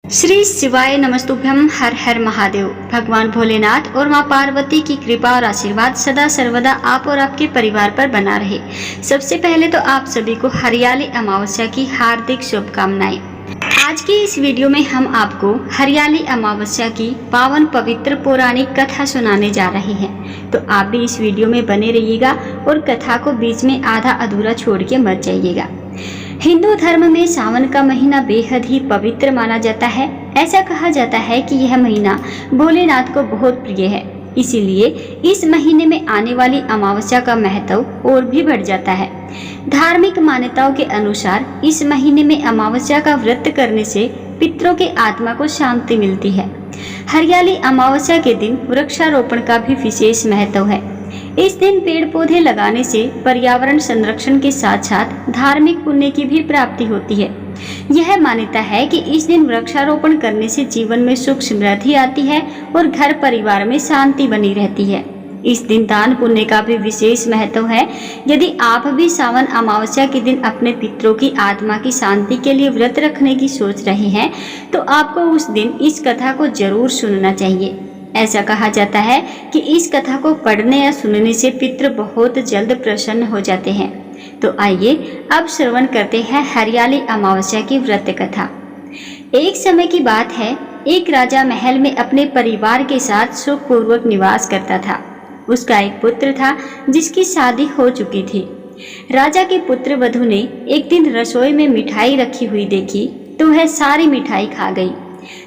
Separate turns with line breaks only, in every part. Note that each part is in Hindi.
श्री शिवाय नमस्तुभ्यम। हर हर महादेव। भगवान भोलेनाथ और माँ पार्वती की कृपा और आशीर्वाद सदा सर्वदा आप और आपके परिवार पर बना रहे। सबसे पहले तो आप सभी को हरियाली अमावस्या की हार्दिक शुभकामनाएं। आज की इस वीडियो में हम आपको हरियाली अमावस्या की पावन पवित्र पौराणिक कथा सुनाने जा रहे हैं, तो आप भी इस वीडियो में बने रहिएगा और कथा को बीच में आधा अधूरा छोड़ के मत जाइएगा। हिंदू धर्म में सावन का महीना बेहद ही पवित्र माना जाता है। ऐसा कहा जाता है कि यह महीना भोलेनाथ को बहुत प्रिय है, इसीलिए इस महीने में आने वाली अमावस्या का महत्व और भी बढ़ जाता है। धार्मिक मान्यताओं के अनुसार इस महीने में अमावस्या का व्रत करने से पितरों के आत्मा को शांति मिलती है। हरियाली अमावस्या के दिन वृक्षारोपण का भी विशेष महत्व है। इस दिन पेड़ पौधे लगाने से पर्यावरण संरक्षण के साथ साथ धार्मिक पुण्य की भी प्राप्ति होती है। यह मान्यता है कि इस दिन वृक्षारोपण करने से जीवन में सुख समृद्धि आती है और घर परिवार में शांति बनी रहती है। इस दिन दान पुण्य का भी विशेष महत्व है। यदि आप भी सावन अमावस्या के दिन अपने पितरों की आत्मा की शांति के लिए व्रत रखने की सोच रहे हैं, तो आपको उस दिन इस कथा को जरूर सुनना चाहिए। ऐसा कहा जाता है कि इस कथा को पढ़ने या सुनने से पितृ बहुत जल्द प्रसन्न हो जाते हैं। तो आइए अब श्रवण करते हैं हरियाली अमावस्या की व्रत कथा। एक समय की बात है, एक राजा महल में अपने परिवार के साथ सुखपूर्वक निवास करता था। उसका एक पुत्र था जिसकी शादी हो चुकी थी। राजा के पुत्र वधू ने एक दिन रसोई में मिठाई रखी हुई देखी तो वह सारी मिठाई खा गई।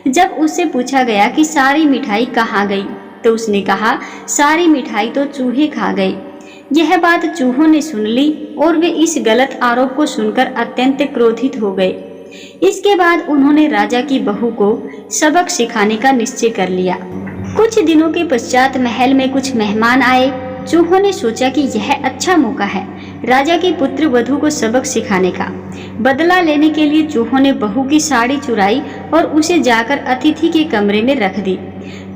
जब उससे पूछा गया कि सारी मिठाई कहाँ गई, तो उसने कहा, सारी मिठाई तो चूहे खा गए। यह बात चूहों ने सुन ली और वे इस गलत आरोप को सुनकर अत्यंत क्रोधित हो गए। इसके बाद उन्होंने राजा की बहू को सबक सिखाने का निश्चय कर लिया। कुछ दिनों के पश्चात महल में कुछ मेहमान आए। चूहों ने सोचा कि यह अच्छा मौका है राजा के पुत्र वधू को सबक सिखाने का। बदला लेने के लिए चूहों ने बहू की साड़ी चुराई और उसे जाकर अतिथि के कमरे में रख दी।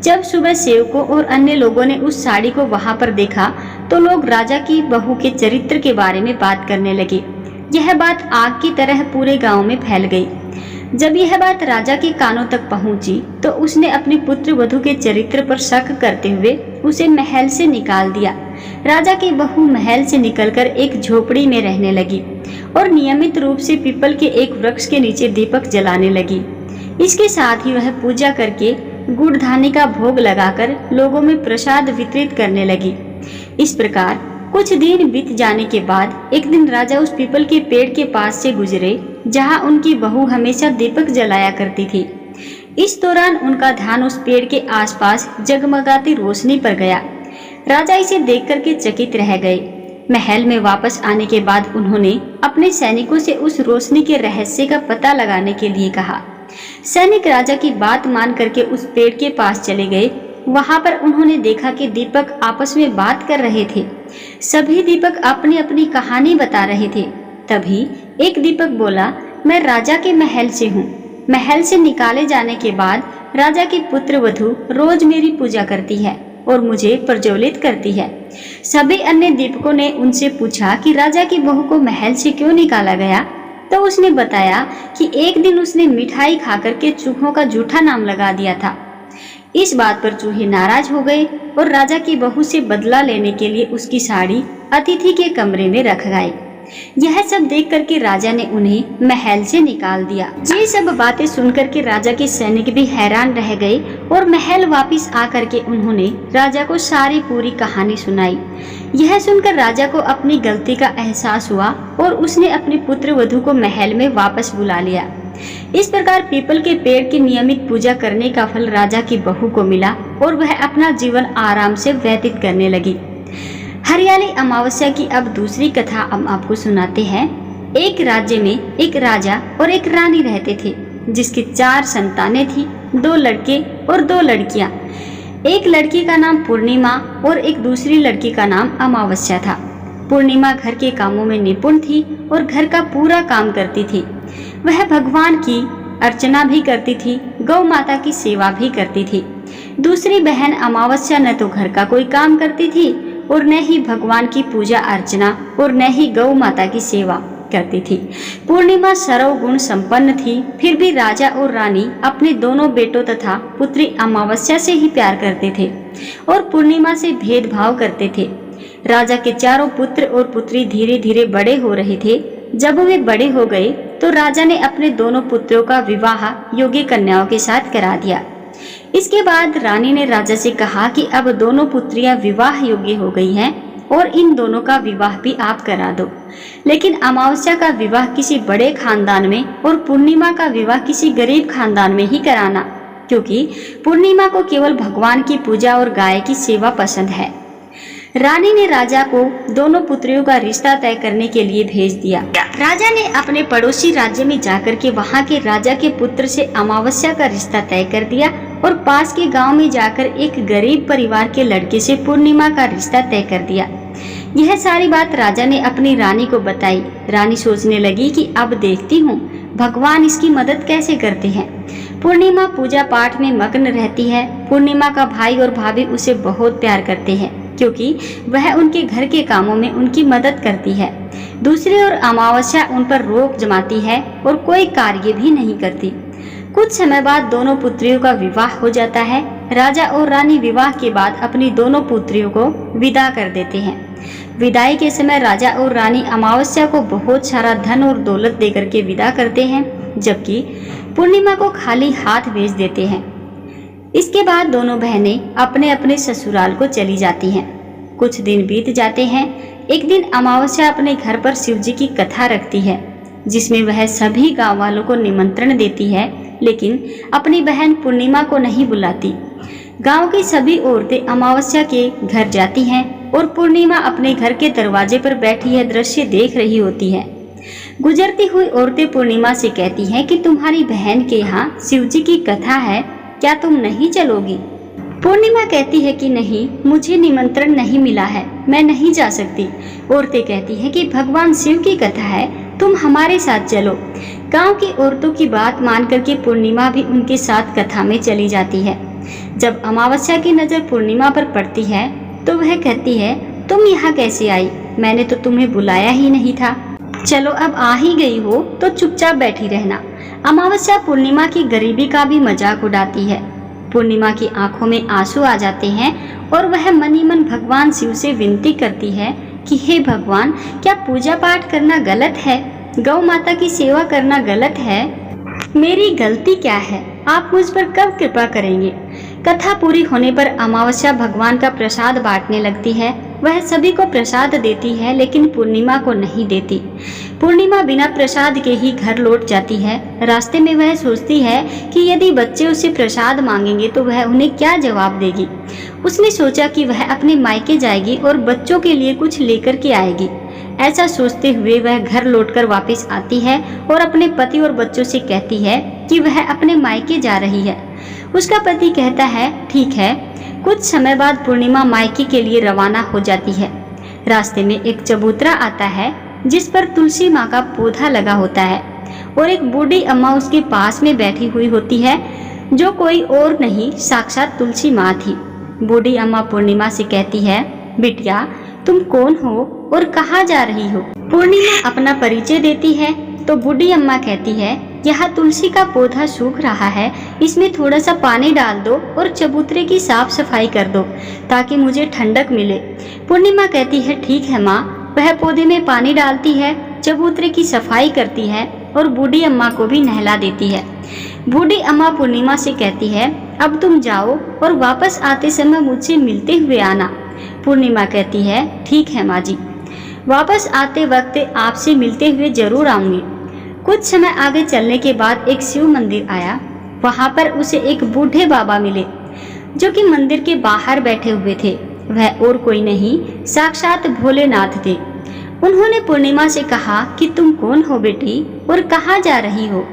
जब सुबह सेवकों और अन्य लोगों ने उस साड़ी को वहां पर देखा तो लोग राजा की बहू के चरित्र के बारे में बात करने लगे। यह बात आग की तरह पूरे गांव में फैल गई। जब यह बात राजा के कानों तक पहुंची तो उसने अपने पुत्र वधू के चरित्र पर शक करते हुए उसे महल से निकाल दिया। राजा की बहू महल से निकलकर एक झोपड़ी में रहने लगी और नियमित रूप से पीपल के एक वृक्ष के नीचे दीपक जलाने लगी। इसके साथ ही वह पूजा करके गुड़ धानी का भोग लगाकर लोगों में प्रसाद वितरित करने लगी। इस प्रकार कुछ दिन बीत जाने के बाद एक दिन राजा उस पीपल के पेड़ के पास से गुजरे जहां उनकी बहू हमेशा दीपक जलाया करती थी। इस दौरान उनका ध्यान उस पेड़ के आसपास जगमगाती रोशनी पर गया। राजा इसे देख करके चकित रह गए। महल में वापस आने के बाद उन्होंने अपने सैनिकों से उस रोशनी के रहस्य का पता लगाने के लिए कहा। सैनिक राजा की बात मान करके उस पेड़ के पास चले गए। वहां पर उन्होंने देखा कि दीपक आपस में बात कर रहे थे। सभी दीपक अपनी अपनी कहानी बता रहे थे। तभी एक दीपक बोला, मैं राजा के महल से हूँ। महल से निकाले जाने के बाद राजा की पुत्र वधू रोज मेरी पूजा करती है और मुझे प्रज्वलित करती है। सभी अन्य दीपकों ने उनसे पूछा कि राजा की बहू को महल से क्यों निकाला गया, तो उसने बताया कि एक दिन उसने मिठाई खाकर के चूहों का झूठा नाम लगा दिया था। इस बात पर चूहे नाराज हो गए और राजा की बहू से बदला लेने के लिए उसकी साड़ी अतिथि के कमरे में रख गए। यह सब देख करके राजा ने उन्हें महल से निकाल दिया। ये सब बातें सुनकर के राजा के सैनिक भी हैरान रह गए और महल वापस आकर के उन्होंने राजा को सारी पूरी कहानी सुनाई। यह सुनकर राजा को अपनी गलती का एहसास हुआ और उसने अपने पुत्र वधू को महल में वापस बुला लिया। इस प्रकार पीपल के पेड़ की नियमित पूजा करने का फल राजा की बहू को मिला और वह अपना जीवन आराम से व्यतीत करने लगी। हरियाली अमावस्या की अब दूसरी कथा हम आपको सुनाते हैं। एक राज्य में एक राजा और एक रानी रहते थे, जिसकी 4 संतानें थी, 2 लड़के और 2 लड़कियां। एक लड़की का नाम पूर्णिमा और एक दूसरी लड़की का नाम अमावस्या था। पूर्णिमा घर के कामों में निपुण थी और घर का पूरा काम करती थी। वह भगवान की अर्चना भी करती थी, गौ माता की सेवा भी करती थी। दूसरी बहन अमावस्या न तो घर का कोई काम करती थी और न ही भगवान की पूजा अर्चना और न ही गौ माता की सेवा। करती थी। पूर्णिमा सर्वगुण संपन्न थी, फिर भी राजा और रानी अपने दोनों बेटों तथा पुत्री अमावस्या से ही प्यार करते थे और पूर्णिमा से भेदभाव करते थे। राजा के चारों पुत्र और पुत्री धीरे धीरे बड़े हो रहे थे। जब वे बड़े हो गए तो राजा ने अपने दोनों पुत्रों का विवाह योग्य कन्याओं के साथ करा दिया। इसके बाद रानी ने राजा से कहा कि अब दोनों पुत्रियां विवाह योग्य हो गई हैं और इन दोनों का विवाह भी आप करा दो। लेकिन अमावस्या का विवाह किसी बड़े खानदान में और पूर्णिमा का विवाह किसी गरीब खानदान में ही कराना, क्योंकि पूर्णिमा को केवल भगवान की पूजा और गाय की सेवा पसंद है। रानी ने राजा को दोनों पुत्रियों का रिश्ता तय करने के लिए भेज दिया। राजा ने अपने पड़ोसी राज्य में जाकर के वहां के राजा के पुत्र से अमावस्या का रिश्ता तय कर दिया और पास के गांव में जाकर एक गरीब परिवार के लड़के से पूर्णिमा का रिश्ता तय कर दिया। यह सारी बात राजा ने अपनी रानी को बताई। रानी सोचने लगी कि अब देखती हूँ भगवान इसकी मदद कैसे करते हैं। पूर्णिमा पूजा पाठ में मग्न रहती है। पूर्णिमा का भाई और भाभी उसे बहुत प्यार करते हैं क्योंकि वह उनके घर के कामों में उनकी मदद करती है। दूसरी ओर अमावस्या उन पर रोक जमाती है और कोई कार्य भी नहीं करती। कुछ समय बाद दोनों पुत्रियों का विवाह हो जाता है। राजा और रानी विवाह के बाद अपनी दोनों पुत्रियों को विदा कर देते हैं। विदाई के समय राजा और रानी अमावस्या को बहुत सारा धन और दौलत देकर के विदा करते हैं, जबकि पूर्णिमा को खाली हाथ भेज देते हैं। इसके बाद दोनों बहनें अपने अपने ससुराल को चली जाती हैं। कुछ दिन बीत जाते हैं। एक दिन अमावस्या अपने घर पर शिव जी की कथा रखती है, जिसमें वह सभी गांव वालों को निमंत्रण देती है, लेकिन अपनी बहन पूर्णिमा को नहीं बुलाती। गांव की सभी औरतें अमावस्या के घर जाती हैं और पूर्णिमा अपने घर के दरवाजे पर बैठी यह दृश्य देख रही होती है। गुजरती हुई औरतें पूर्णिमा से कहती हैं कि तुम्हारी बहन के यहाँ शिव जी की कथा है, क्या तुम नहीं चलोगी? पूर्णिमा कहती है कि नहीं, मुझे निमंत्रण नहीं मिला है, मैं नहीं जा सकती। औरतें कहती हैं कि भगवान शिव की कथा है, तुम हमारे साथ चलो। गांव की औरतों की बात मान करके पूर्णिमा भी उनके साथ कथा में चली जाती है। जब अमावस्या की नज़र पूर्णिमा पर पड़ती है तो वह कहती है, तुम यहाँ कैसे आई? मैंने तो तुम्हें बुलाया ही नहीं था। चलो अब आ ही गई हो तो चुपचाप बैठी रहना। अमावस्या पूर्णिमा की गरीबी का भी मजाक उड़ाती है। पूर्णिमा की आंखों में आंसू आ जाते हैं और वह मन ही मन भगवान शिव से विनती करती है कि हे भगवान, क्या पूजा पाठ करना गलत है? गौ माता की सेवा करना गलत है? मेरी गलती क्या है? आप मुझ पर कब कृपा करेंगे? कथा पूरी होने पर अमावस्या भगवान का प्रसाद बांटने लगती है। वह सभी को प्रसाद देती है, लेकिन पूर्णिमा को नहीं देती। पूर्णिमा बिना प्रसाद के ही घर लौट जाती है। रास्ते में वह सोचती है कि यदि बच्चे उससे प्रसाद मांगेंगे तो वह उन्हें क्या जवाब देगी। उसने सोचा कि वह अपने मायके जाएगी और बच्चों के लिए कुछ लेकर के आएगी। ऐसा सोचते हुए वह घर लौटकर वापस आती है और अपने पति और बच्चों से कहती है कि वह अपने मायके जा रही है। उसका पति कहता है, ठीक है। कुछ समय बाद पूर्णिमा मायके के लिए रवाना हो जाती है। रास्ते में एक चबूतरा आता है जिस पर तुलसी माँ का पौधा लगा होता है और एक बूढ़ी अम्मा उसके पास में बैठी हुई होती है, जो कोई और नहीं साक्षात तुलसी माँ थी। बूढ़ी अम्मा पूर्णिमा से कहती है, बिटिया तुम कौन हो और कहाँ जा रही हो? पूर्णिमा अपना परिचय देती है तो बूढ़ी अम्मा कहती है, यहाँ तुलसी का पौधा सूख रहा है, इसमें थोड़ा सा पानी डाल दो और चबूतरे की साफ सफाई कर दो ताकि मुझे ठंडक मिले। पूर्णिमा कहती है, ठीक है माँ। वह पौधे में पानी डालती है, चबूतरे की सफाई करती है और बूढ़ी अम्मा को भी नहला देती है। बूढ़ी अम्मा पूर्णिमा से कहती है, अब तुम जाओ और वापस आते समय मुझसे मिलते हुए आना। पूर्णिमा कहती है, ठीक है माँ जी, वापस आते वक्त आपसे मिलते हुए जरूर आऊंगी। कुछ समय आगे चलने के बाद एक शिव मंदिर आया। वहां पर उसे एक बूढ़े बाबा मिले जो कि मंदिर के बाहर बैठे हुए थे। वह और कोई नहीं, साक्षात भोलेनाथ थे। उन्होंने पूर्णिमा से कहा कि तुम कौन हो बेटी और कहाँ जा रही हो?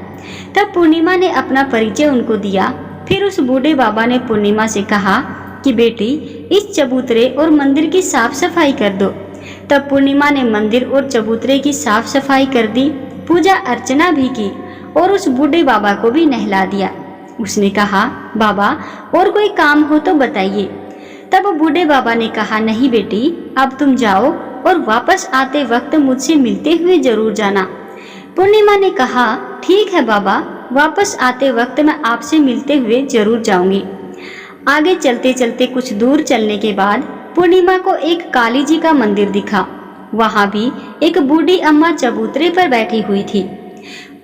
तब पूर्णिमा ने अपना परिचय उनको दिया। फिर उस बूढ़े बाबा ने पूर्णिमा से कहा कि बेटी इस चबूतरे और मंदिर की साफ सफाई कर दो। तब पूर्णिमा ने मंदिर और चबूतरे की साफ सफाई कर दी, पूजा अर्चना भी की और उस बूढ़े बाबा को भी नहला दिया। उसने कहा, बाबा और कोई काम हो तो बताइए। तब बूढ़े बाबा ने कहा, नहीं बेटी, अब तुम जाओ और वापस आते वक्त मुझसे मिलते हुए जरूर जाना। पूर्णिमा ने कहा, ठीक है बाबा, वापस आते वक्त मैं आपसे मिलते हुए जरूर जाऊंगी। आगे चलते चलते कुछ दूर चलने के बाद पूर्णिमा को एक काली जी का मंदिर दिखा। वहां भी एक बूढ़ी अम्मा चबूतरे पर बैठी हुई थी।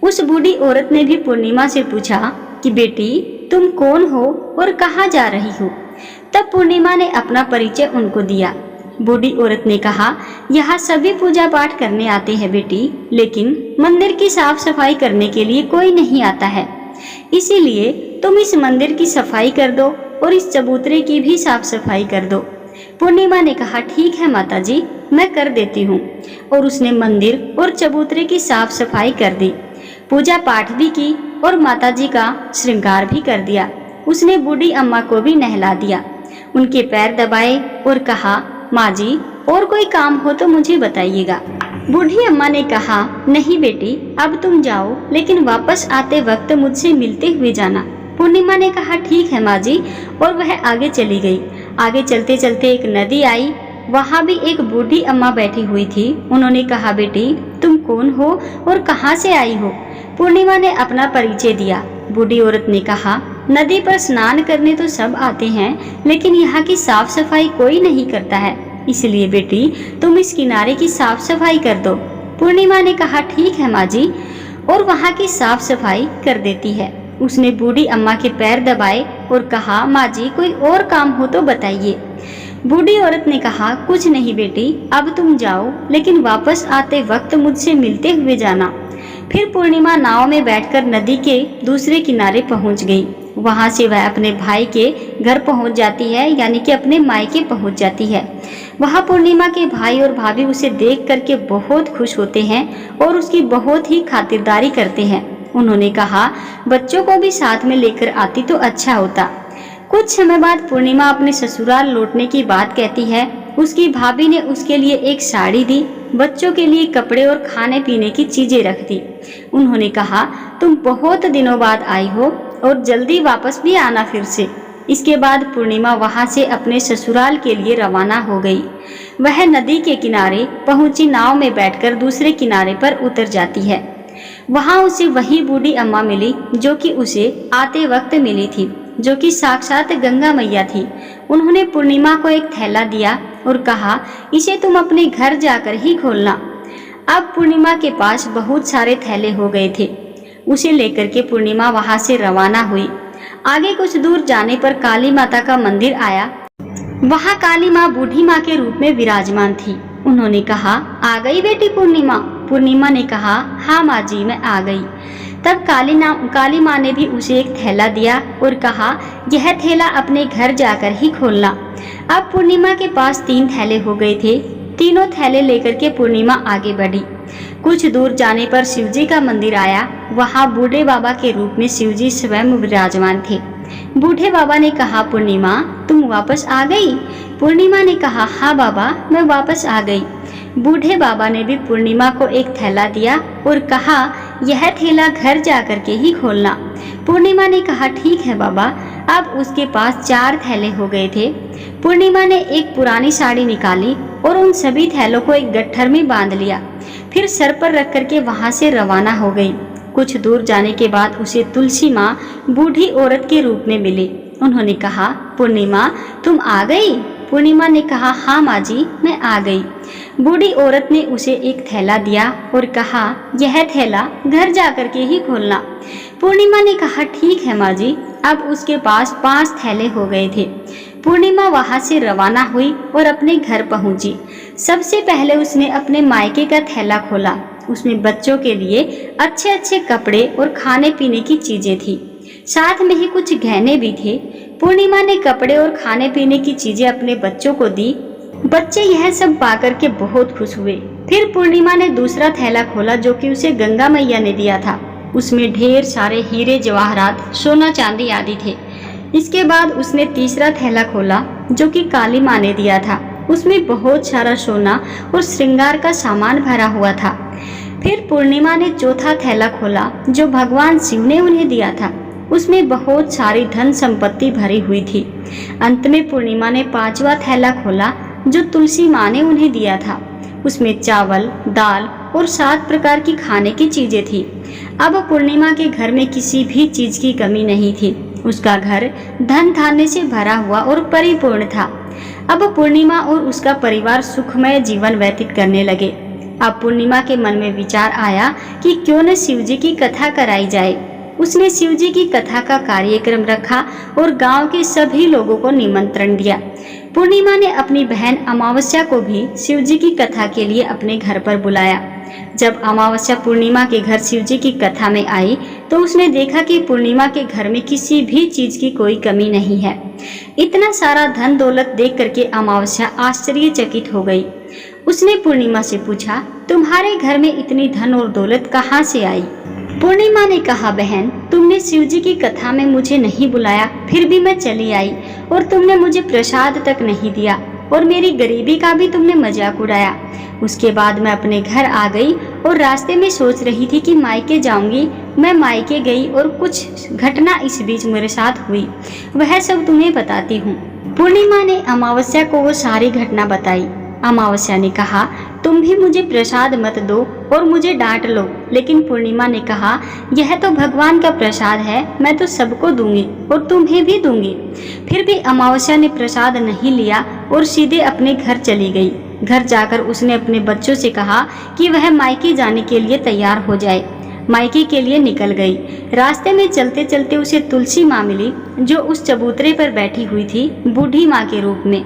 उस बूढ़ी औरत ने भी पूर्णिमा से पूछा कि बेटी, तुम कौन हो और कहाँ जा रही हो? तब पूर्णिमा ने अपना परिचय उनको दिया। बूढ़ी औरत ने कहा, यहाँ सभी पूजा पाठ करने आते हैं बेटी, लेकिन मंदिर की साफ सफाई करने के लिए कोई नहीं आता है। इसीलिए तुम इस मंदिर की सफाई कर दो और इस चबूतरे की भी साफ सफाई कर दो। पूर्णिमा ने कहा, ठीक है माता जी, मैं कर देती हूँ। और उसने मंदिर और चबूतरे की साफ सफाई कर दी, पूजा पाठ भी की और माता जी का श्रृंगार भी कर दिया। उसने बूढ़ी अम्मा को भी नहला दिया, उनके पैर दबाए और कहा, माँ जी, और कोई काम हो तो मुझे बताइएगा। बूढ़ी अम्मा ने कहा, नहीं बेटी, अब तुम जाओ, लेकिन वापस आते वक्त मुझसे मिलते हुए जाना। पूर्णिमा ने कहा, ठीक है माँ जी, और वह आगे चली गई। आगे चलते चलते एक नदी आई, वहाँ भी एक बूढ़ी अम्मा बैठी हुई थी। उन्होंने कहा, बेटी, तुम कौन हो और कहाँ से आई हो? पूर्णिमा ने अपना परिचय दिया। बूढ़ी औरत ने कहा, नदी पर स्नान करने तो सब आते हैं, लेकिन यहाँ की साफ सफाई कोई नहीं करता है, इसलिए बेटी तुम इस किनारे की साफ सफाई कर दो। पूर्णिमा ने कहा, ठीक है माँ जी, और वहाँ की साफ सफाई कर देती है। उसने बूढ़ी अम्मा के पैर दबाए और कहा, माँ जी, कोई और काम हो तो बताइए। बूढ़ी औरत ने कहा, कुछ नहीं बेटी, अब तुम जाओ, लेकिन वापस आते वक्त मुझसे मिलते हुए जाना। फिर पूर्णिमा नाव में बैठकर नदी के दूसरे किनारे पहुंच गई। वहां से वह अपने भाई के घर पहुंच जाती है, यानी कि अपने मायके पहुंच जाती है। वहां पूर्णिमा के भाई और भाभी उसे देख करके बहुत खुश होते हैं और उसकी बहुत ही खातिरदारी करते हैं। उन्होंने कहा, बच्चों को भी साथ में लेकर आती तो अच्छा होता। कुछ समय बाद पूर्णिमा अपने ससुराल लौटने की बात कहती है। उसकी भाभी ने उसके लिए एक साड़ी दी, बच्चों के लिए कपड़े और खाने पीने की चीजें रख दी। उन्होंने कहा, तुम बहुत दिनों बाद आई हो और जल्दी वापस भी आना फिर से। इसके बाद पूर्णिमा वहां से अपने ससुराल के लिए रवाना हो गई। वह नदी के किनारे पहुंची, नाव में बैठकर दूसरे किनारे पर उतर जाती है। वहां उसे वही बूढ़ी अम्मा मिली जो कि उसे आते वक्त मिली थी, जो कि साक्षात गंगा मैया थी। उन्होंने पूर्णिमा को एक थैला दिया और कहा, इसे तुम अपने घर जाकर ही खोलना। अब पूर्णिमा के पास बहुत सारे थैले हो गए थे। उसे लेकर के पूर्णिमा वहां से रवाना हुई। आगे कुछ दूर जाने पर काली माता का मंदिर आया। वहां काली माँ बूढ़ी माँ के रूप में विराजमान थी। उन्होंने कहा, आ गई बेटी पूर्णिमा? पूर्णिमा ने कहा, हाँ माँ जी, मैं आ गई। तब काली माँ ने भी उसे एक थैला दिया और कहा, यह थैला अपने घर जाकर ही खोलना। अब पूर्णिमा के पास 3 थैले हो गए थे। तीनों थैले लेकर के पूर्णिमा आगे बढ़ी। कुछ दूर जाने पर शिवजी का मंदिर आया। वहां बूढ़े बाबा के रूप में शिवजी स्वयं विराजमान थे। बूढ़े बाबा ने कहा, पूर्णिमा तुम वापस आ गई? पूर्णिमा ने कहा, हाँ बाबा, मैं वापस आ गई। बूढ़े बाबा ने भी पूर्णिमा को एक थैला दिया और कहा, यह थैला घर जाकर के ही खोलना। पूर्णिमा ने कहा, ठीक है बाबा। अब उसके पास 4 थैले हो गए थे। पूर्णिमा ने एक पुरानी साड़ी निकाली और उन सभी थैलों को एक गट्ठर में बांध लिया। फिर सर पर रख करके वहां से रवाना हो गई। कुछ दूर जाने के बाद उसे तुलसी माँ बूढ़ी औरत के रूप में मिली। उन्होंने कहा, पूर्णिमा तुम आ गई? पूर्णिमा ने कहा, हाँ माँ जी, मैं आ गई। बूढ़ी औरत ने उसे एक थैला दिया और कहा, यह थैला घर जाकर के ही खोलना। पूर्णिमा ने कहा, ठीक है माँ जी। अब उसके पास 5 थैले हो गए थे। पूर्णिमा वहां से रवाना हुई और अपने घर पहुंची। सबसे पहले उसने अपने मायके का थैला खोला। उसमें बच्चों के लिए अच्छे अच्छे कपड़े और खाने पीने की चीजें थी, साथ में ही कुछ गहने भी थे। पूर्णिमा ने कपड़े और खाने पीने की चीजें अपने बच्चों को दी। बच्चे यह सब पाकर के बहुत खुश हुए। फिर पूर्णिमा ने दूसरा थैला खोला जो कि उसे गंगा मैया ने दिया था। उसमें ढेर सारे हीरे जवाहरात, सोना चांदी आदि थे। इसके बाद उसने तीसरा थैला खोला जो कि काली माँ ने दिया था। उसमें बहुत सारा सोना और श्रृंगार का सामान भरा हुआ था। फिर पूर्णिमा ने चौथा थैला खोला जो भगवान शिव ने उन्हें दिया था। उसमें बहुत सारी धन संपत्ति भरी हुई थी। अंत में पूर्णिमा ने 5वां थैला खोला जो तुलसी माँ ने उन्हें दिया था। उसमें चावल, दाल और 7 प्रकार की खाने की चीजें थी। अब पूर्णिमा के घर में किसी भी चीज की कमी नहीं थी। उसका घर धन धान्य से भरा हुआ और परिपूर्ण था। अब पूर्णिमा और उसका परिवार सुखमय जीवन व्यतीत करने लगे। अब पूर्णिमा के मन में विचार आया कि क्यों न शिव जी की कथा कराई जाए। उसने शिव जी की कथा का कार्यक्रम रखा और गांव के सभी लोगों को निमंत्रण दिया। पूर्णिमा ने अपनी बहन अमावस्या को भी शिव जी की कथा के लिए अपने घर पर बुलाया। जब अमावस्या पूर्णिमा के घर शिव जी की कथा में आई तो उसने देखा कि पूर्णिमा के घर में किसी भी चीज की कोई कमी नहीं है। इतना सारा धन दौलत देख करके अमावस्या आश्चर्यचकित हो गई। उसने पूर्णिमा से पूछा, तुम्हारे घर में इतनी धन और दौलत कहाँ से आई? पूर्णिमा ने कहा, बहन, तुमने शिव जी की कथा में मुझे नहीं बुलाया, फिर भी मैं चली आई और तुमने मुझे प्रसाद तक नहीं दिया और मेरी गरीबी का भी तुमने मजाक उड़ाया। उसके बाद मैं अपने घर आ गई और रास्ते में सोच रही थी कि मायके जाऊंगी। मैं मायके गई और कुछ घटना इस बीच मेरे साथ हुई, वह सब तुम्हें बताती हूँ। पूर्णिमा ने अमावस्या को वो सारी घटना बताई। अमावस्या ने कहा, तुम भी मुझे प्रसाद मत दो और मुझे डांट लो। लेकिन पूर्णिमा ने कहा, यह तो भगवान का प्रसाद है, मैं तो सबको दूंगी और तुम्हें भी दूंगी। फिर भी अमावस्या ने प्रसाद नहीं लिया और सीधे अपने घर चली गई। घर जाकर उसने अपने बच्चों से कहा कि वह मायके जाने के लिए तैयार हो जाए। मायके के लिए निकल गई। रास्ते में चलते चलते उसे तुलसी माँ मिली, जो उस चबूतरे पर बैठी हुई थी, बूढ़ी माँ के रूप में।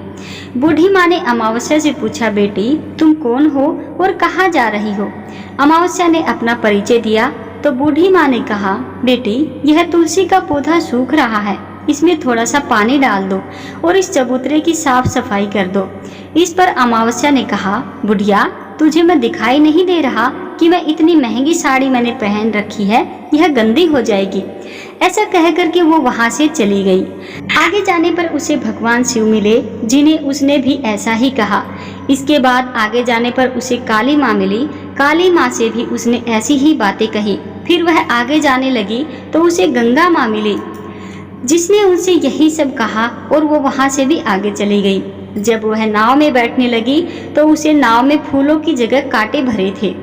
बूढ़ी माँ ने अमावस्या से पूछा, बेटी, तुम कौन हो और कहाँ जा रही हो? अमावस्या ने अपना परिचय दिया तो बूढ़ी माँ ने कहा, बेटी, यह तुलसी का पौधा सूख रहा है, इसमें थोड़ा सा पानी डाल दो और इस चबूतरे की साफ सफाई कर दो। इस पर अमावस्या ने कहा, बुढ़िया, तुझे मैं दिखाई नहीं दे रहा कि मैं इतनी महंगी साड़ी मैंने पहन रखी है, यह गंदी हो जाएगी। ऐसा कह करके वो वहां से चली गई। आगे जाने पर उसे भगवान शिव मिले, जिन्हें उसने भी ऐसा ही कहा। इसके बाद आगे जाने पर उसे काली माँ मिली। काली माँ से भी उसने ऐसी ही बातें कही। फिर वह आगे जाने लगी तो उसे गंगा माँ मिली, जिसने उनसे यही सब कहा और वो वहां से भी आगे चली गई। जब वह नाव में बैठने लगी तो उसे नाव में फूलों की जगह कांटे भरे थे,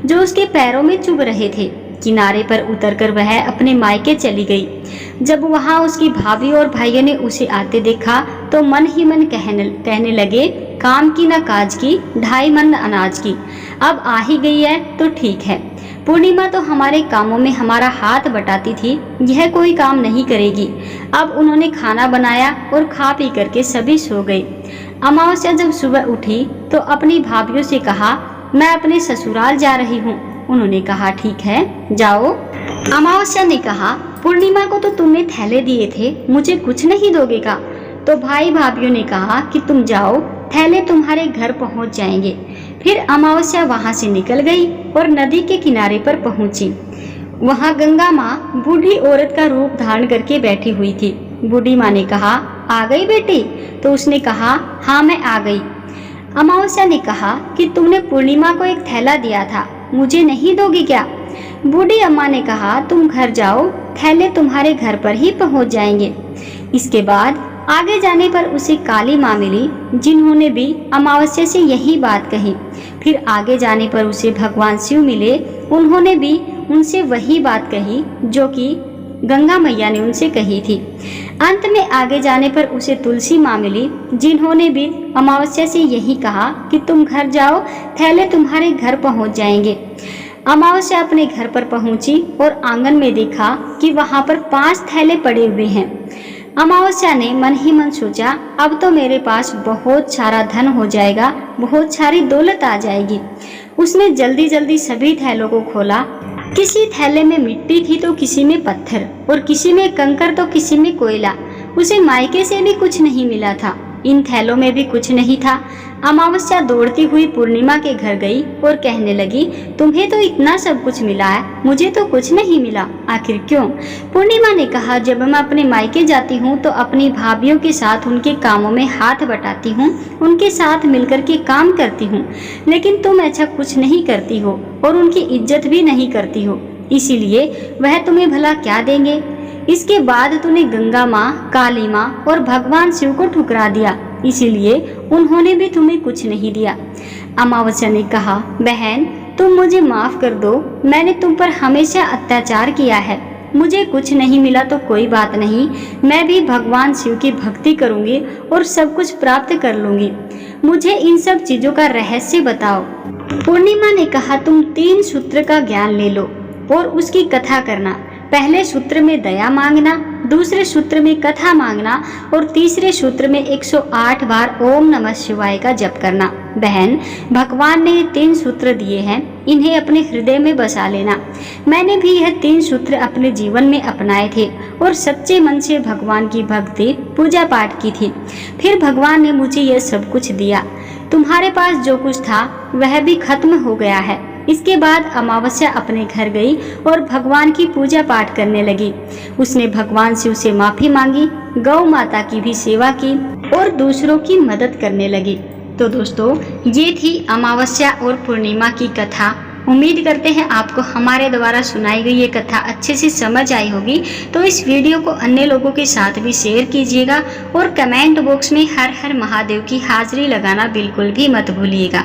जो उसके पैरों में चुभ रहे थे। किनारे पर उतरकर वह अपने मायके चली गई। जब वहां उसकी भाभी और भाइयों ने उसे आते देखा तो मन ही मन कहने लगे, काम की न काज की, 2.5 मन अनाज की। अब आ ही गई है तो ठीक है। पूर्णिमा तो हमारे कामों में हमारा हाथ बटाती थी, यह कोई काम नहीं करेगी। अब उन्होंने खाना बनाया और खा पी करके सभी सो गए। अमावस्या जब सुबह उठी तो अपनी भाभीयों से कहा, मैं अपने ससुराल जा रही हूँ। उन्होंने कहा, ठीक है, जाओ। अमावस्या ने कहा, पूर्णिमा को तो तुमने थैले दिए थे, मुझे कुछ नहीं दोगे का? तो भाई भाभीयों ने कहा कि तुम जाओ, थैले तुम्हारे घर पहुंच जाएंगे। फिर अमावस्या वहां से निकल गई और नदी के किनारे पर पहुंची। वहां गंगा माँ बूढ़ी औरत का रूप धारण करके बैठी हुई थी। बूढ़ी माँ ने कहा, आ गई बेटी? तो उसने कहा, हाँ, मैं आ गई। अमावस्या ने कहा कि तुमने पूर्णिमा को एक थैला दिया था, मुझे नहीं दोगी क्या? बूढ़ी अम्मा ने कहा, तुम घर जाओ, थैले तुम्हारे घर पर ही पहुंच जाएंगे। इसके बाद आगे जाने पर उसे काली माँ मिली, जिन्होंने भी अमावस्या से यही बात कही। फिर आगे जाने पर उसे भगवान शिव मिले, उन्होंने भी उनसे वही बात कही जो कि गंगा मैया ने उनसे कही थी। अंत में आगे जाने पर उसे तुलसी माँ मिली, जिन्होंने भी अमावस्या से यही कहा कि तुम घर जाओ, थैले तुम्हारे घर पहुंच जाएंगे। अमावस्या अपने घर पर पहुंची और आंगन में देखा कि वहां पर 5 थैले पड़े हुए हैं। अमावस्या ने मन ही मन सोचा, अब तो मेरे पास बहुत सारा धन हो जाएगा, बहुत सारी दौलत आ जाएगी। उसने जल्दी जल्दी सभी थैलों को खोला। किसी थैले में मिट्टी थी तो किसी में पत्थर और किसी में कंकड़ तो किसी में कोयला। उसे मायके से भी कुछ नहीं मिला था, इन थैलों में भी कुछ नहीं था। अमावस्या दौड़ती हुई पूर्णिमा के घर गई और कहने लगी, तुम्हें तो इतना सब कुछ मिला है, मुझे तो कुछ नहीं मिला, आखिर क्यों? पूर्णिमा ने कहा, जब मैं अपने मायके जाती हूँ तो अपनी भाभीयों के साथ उनके कामों में हाथ बटाती हूँ, उनके साथ मिलकर के काम करती हूँ, लेकिन तुम ऐसा कुछ नहीं करती हो और उनकी इज्जत भी नहीं करती हो, इसीलिए वह तुम्हें भला क्या देंगे? इसके बाद तूने गंगा माँ, काली माँ और भगवान शिव को ठुकरा दिया, इसीलिए उन्होंने भी तुम्हें कुछ नहीं दिया। अमावस्या ने कहा, बहन तुम मुझे माफ कर दो, मैंने तुम पर हमेशा अत्याचार किया है। मुझे कुछ नहीं मिला तो कोई बात नहीं, मैं भी भगवान शिव की भक्ति करूंगी और सब कुछ प्राप्त कर लूंगी। मुझे इन सब चीजों का रहस्य बताओ। पूर्णिमा ने कहा, तुम 3 सूत्र का ज्ञान ले लो और उसकी कथा करना। पहले सूत्र में दया मांगना, दूसरे सूत्र में कथा मांगना और तीसरे सूत्र में 108 बार ओम नमः शिवाय का जप करना। बहन, भगवान ने 3 सूत्र दिए हैं, इन्हें अपने हृदय में बसा लेना। मैंने भी यह 3 सूत्र अपने जीवन में अपनाए थे और सच्चे मन से भगवान की भक्ति पूजा पाठ की थी। फिर भगवान ने मुझे यह सब कुछ दिया। तुम्हारे पास जो कुछ था वह भी खत्म हो गया है। इसके बाद अमावस्या अपने घर गई और भगवान की पूजा पाठ करने लगी। उसने भगवान शिव से माफी मांगी, गौ माता की भी सेवा की और दूसरों की मदद करने लगी। तो दोस्तों, ये थी अमावस्या और पूर्णिमा की कथा। उम्मीद करते हैं आपको हमारे द्वारा सुनाई गई ये कथा अच्छे से समझ आई होगी। तो इस वीडियो को अन्य लोगों के साथ भी शेयर कीजिएगा और कमेंट बॉक्स में हर हर महादेव की हाजिरी लगाना बिल्कुल भी मत भूलिएगा।